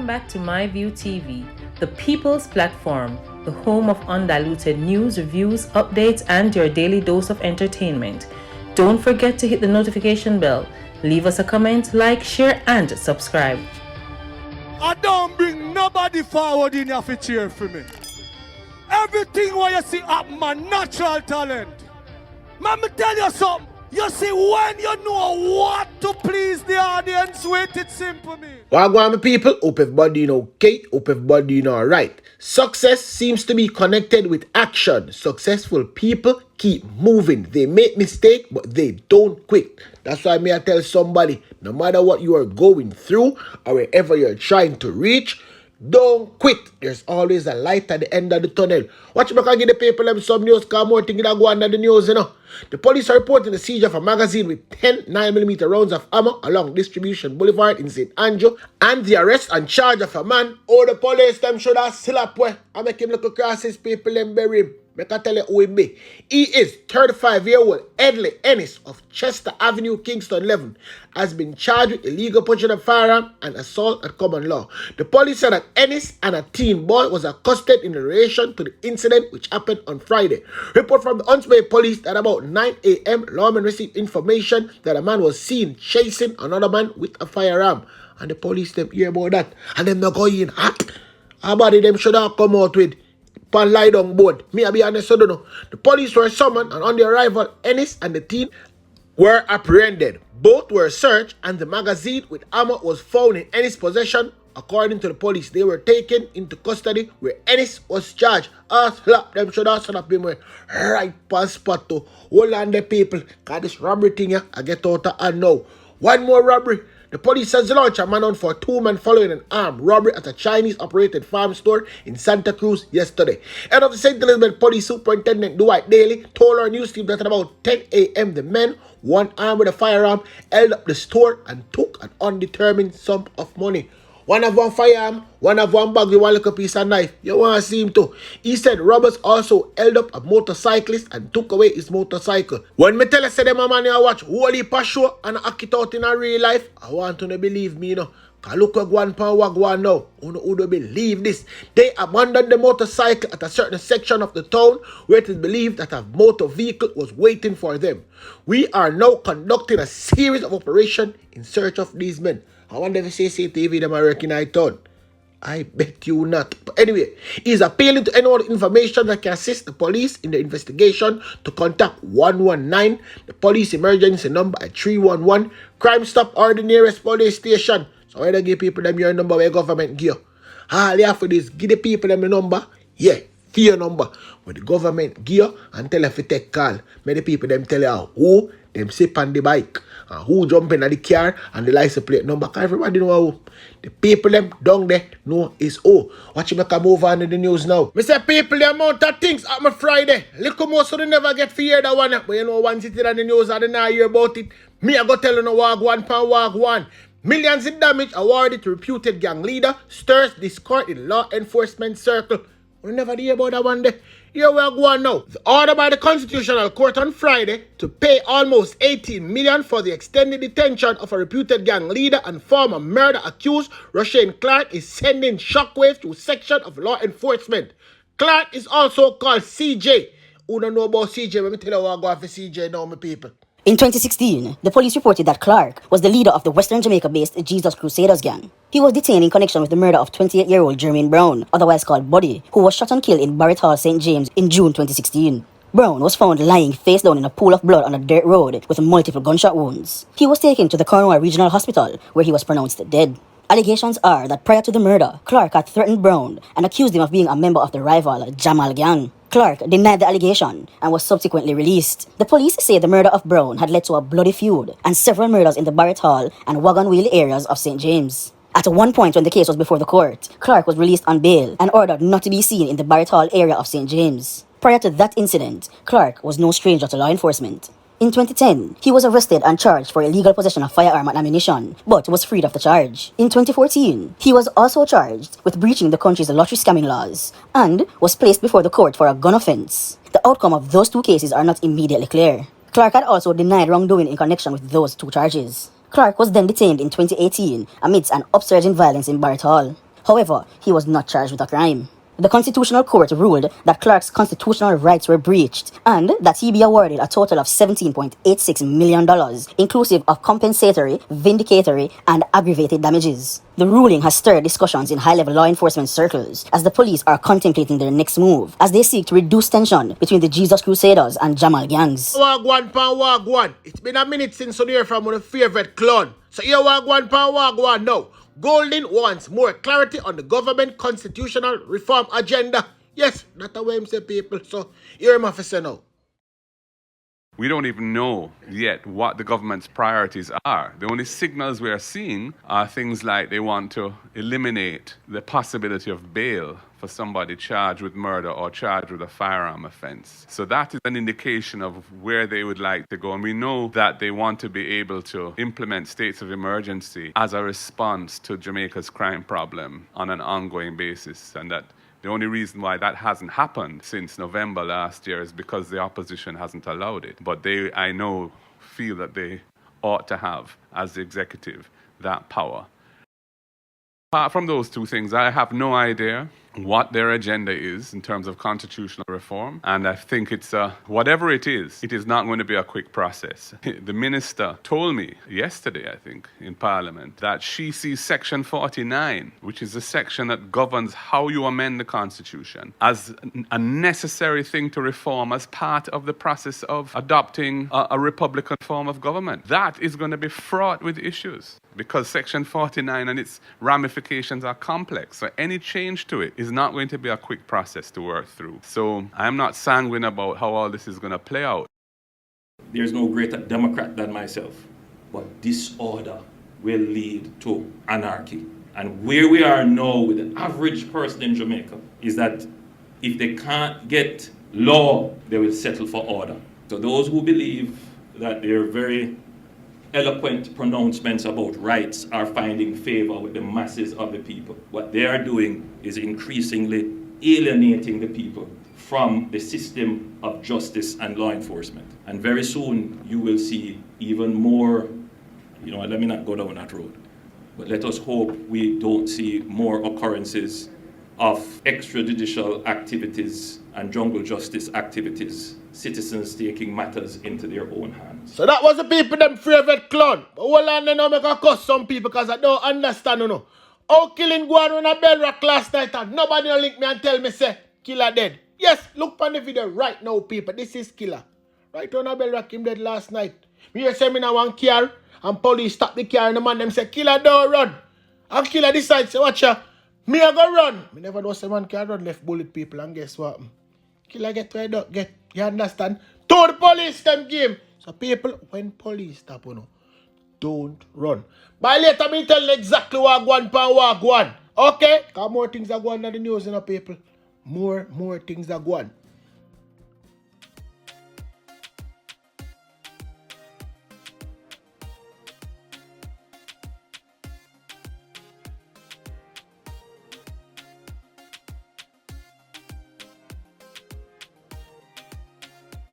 back to MyView TV, the people's platform, the home of undiluted news, reviews, updates, and your daily dose of entertainment. Don't forget to hit the notification bell, leave us a comment, like, share, and subscribe. I don't bring nobody forward in your cheer for me. Everything what you see up my natural talent. Man, me tell you something. You see, when you know what to please the audience with, it's simple, me. Wagwan, my people. Hope everybody doing okay. Hope everybody doing alright. Success seems to be connected with action. Successful people keep moving. They make mistakes, but they don't quit. That's why I tell somebody, no matter what you are going through or wherever you're trying to reach, don't quit. There's always a light at the end of the tunnel. Watch me give the people them some news, because more things that go under the news, you know. The police are reporting the siege of a magazine with 10 9mm rounds of ammo along Distribution Boulevard in St. Andrew, and the arrest and charge of a man. Oh, the police them should have Sląpwɛh. I make him look across his people and bury him. Make I tell you who he be. He is 35-year-old Headley Ennis of Chester Avenue, Kingston 11, has been charged with illegal possession of firearm and assault at common law. The police said that Ennis and a teen boy was accosted in relation to the incident which happened on Friday. Report from the Hunts Bay police that about 9 a.m. lawmen received information that a man was seen chasing another man with a firearm. And the police them hear about that. And them not going hot. How about them should have come out with pan lie down board. Me, I be honest, I don't know. The police were summoned, and on the arrival, Ennis and the teen were apprehended. Both were searched, and the magazine with ammo was found in Ennis' possession. According to the police, they were taken into custody where Ennis was charged. Slap them, should have slap him right past spot to hold on the people. Cause this robbery thing here, I get out of hand now. One more robbery. The police has launched a manhunt for 2 men following an armed robbery at a Chinese-operated farm store in Santa Cruz yesterday. Head of the St. Elizabeth Police Superintendent Dwight Daly told our news team that at about 10 a.m. the men, one armed with a firearm, held up the store and took an undetermined sum of money. One have one firearm, one have one bag with one little piece of knife. You want to see him too. He said robbers also held up a motorcyclist and took away his motorcycle. When me tell you say them a man you watch holy show and act it out in a real life, I want you to believe me, you know. Cause look what go on now. Who don't believe this? They abandoned the motorcycle at a certain section of the town where it is believed that a motor vehicle was waiting for them. We are now conducting a series of operations in search of these men. I wonder if CCTV them are working in town. I bet you not. But anyway, he's appealing to anyone with information that can assist the police in the investigation to contact 119, the police emergency number at 311, Crime Stop or the nearest police station. So why don't give people them your number where government give? All you have to do is give the people them the number. Yeah, for your number. Where the government give and tell them to take call. Many people them tell you who them sit on the bike. And who jump in the car and the license plate number. Because everybody know who. The people them down there know is who. Watch me come over on the news now. Me say people, the amount of things at my Friday. Little more so they never get feared that one. But you know once it's on the news and they not hear about it. Me I go tell you no wag one. Millions in damage awarded to reputed gang leader stirs discord in law enforcement circle. We never hear about that one day. Here we are going now. The order by the Constitutional Court on Friday to pay almost $18 million for the extended detention of a reputed gang leader and former murder accused Roshane Clark is sending shockwaves to a section of law enforcement. Clark is also called CJ. Who don't know about CJ? Let me tell you what I'm going for CJ now, my people. In 2016, the police reported that Clark was the leader of the Western Jamaica-based Jesus Crusaders gang. He was detained in connection with the murder of 28-year-old Jermaine Brown, otherwise called Buddy, who was shot and killed in Barrett Hall, St. James in June 2016. Brown was found lying face down in a pool of blood on a dirt road with multiple gunshot wounds. He was taken to the Cornwall Regional Hospital, where he was pronounced dead. Allegations are that prior to the murder, Clark had threatened Brown and accused him of being a member of the rival Jamal gang. Clark denied the allegation and was subsequently released. The police say the murder of Brown had led to a bloody feud and several murders in the Barrett Hall and Wagon Wheel areas of St. James. At one point when the case was before the court, Clark was released on bail and ordered not to be seen in the Barrett Hall area of St. James. Prior to that incident, Clark was no stranger to law enforcement. In 2010, he was arrested and charged for illegal possession of firearm and ammunition, but was freed of the charge. In 2014, he was also charged with breaching the country's lottery scamming laws and was placed before the court for a gun offense. The outcome of those two cases are not immediately clear. Clark had also denied wrongdoing in connection with those two charges. Clark was then detained in 2018 amidst an upsurge in violence in Barrett Hall. However, he was not charged with a crime. The Constitutional Court ruled that Clark's constitutional rights were breached and that he be awarded a total of $17.86 million, inclusive of compensatory, vindicatory, and aggravated damages. The ruling has stirred discussions in high-level law enforcement circles as the police are contemplating their next move as they seek to reduce tension between the Jesus Crusaders and Jamal gangs. Wagwan pan wagwan. It's been a minute since you hear from one of the favorite clone. So here wagwan pan wagwan now. Golden wants more clarity on the government constitutional reform agenda. Yes, that's the way I'm saying, people. So hear him officer now. We don't even know yet what the government's priorities are. The only signals we are seeing are things like they want to eliminate the possibility of bail for somebody charged with murder or charged with a firearm offense. So that is an indication of where they would like to go. And we know that they want to be able to implement states of emergency as a response to Jamaica's crime problem on an ongoing basis. And that the only reason why that hasn't happened since November last year is because the opposition hasn't allowed it. But they, I know, feel that they ought to have, as the executive, that power. Apart from those two things, I have no idea what their agenda is in terms of constitutional reform. And I think it's, whatever it is not going to be a quick process. The minister told me yesterday, I think, in Parliament, that she sees Section 49, which is the section that governs how you amend the Constitution, as a necessary thing to reform as part of the process of adopting a Republican form of government. That is going to be fraught with issues because Section 49 and its ramifications are complex. So any change to it is not going to be a quick process to work through. So I'm not sanguine about how all this is going to play out. There's no greater Democrat than myself, but disorder will lead to anarchy. And where we are now with the average person in Jamaica is that if they can't get law, they will settle for order. So those who believe that their very eloquent pronouncements about rights are finding favor with the masses of the people, what they are doing is increasingly alienating the people from the system of justice and law enforcement. And very soon you will see even more, let me not go down that road, but let us hope we don't see more occurrences of extrajudicial activities and jungle justice activities, citizens taking matters into their own hands. So that was the people them favorite clown. But hold on, they now make a cuss some people because I don't understand, How killing go on a bell rock last night and nobody will link me and tell me say killer dead. Yes, look on the video right now, people. This is killer. Right on a bell rock him dead last night. Me hear say me now one car and police stop the car and the man them say killer don't run. And killer decides say watch ya. Me a go run. Me never know say man can run left bullet people and guess what? Killer get where don't get. You understand? To the police them game. So people, when police stop, don't run. By later me tell you exactly what go on. Okay? Because more things are going on in the news, people. More things are going on.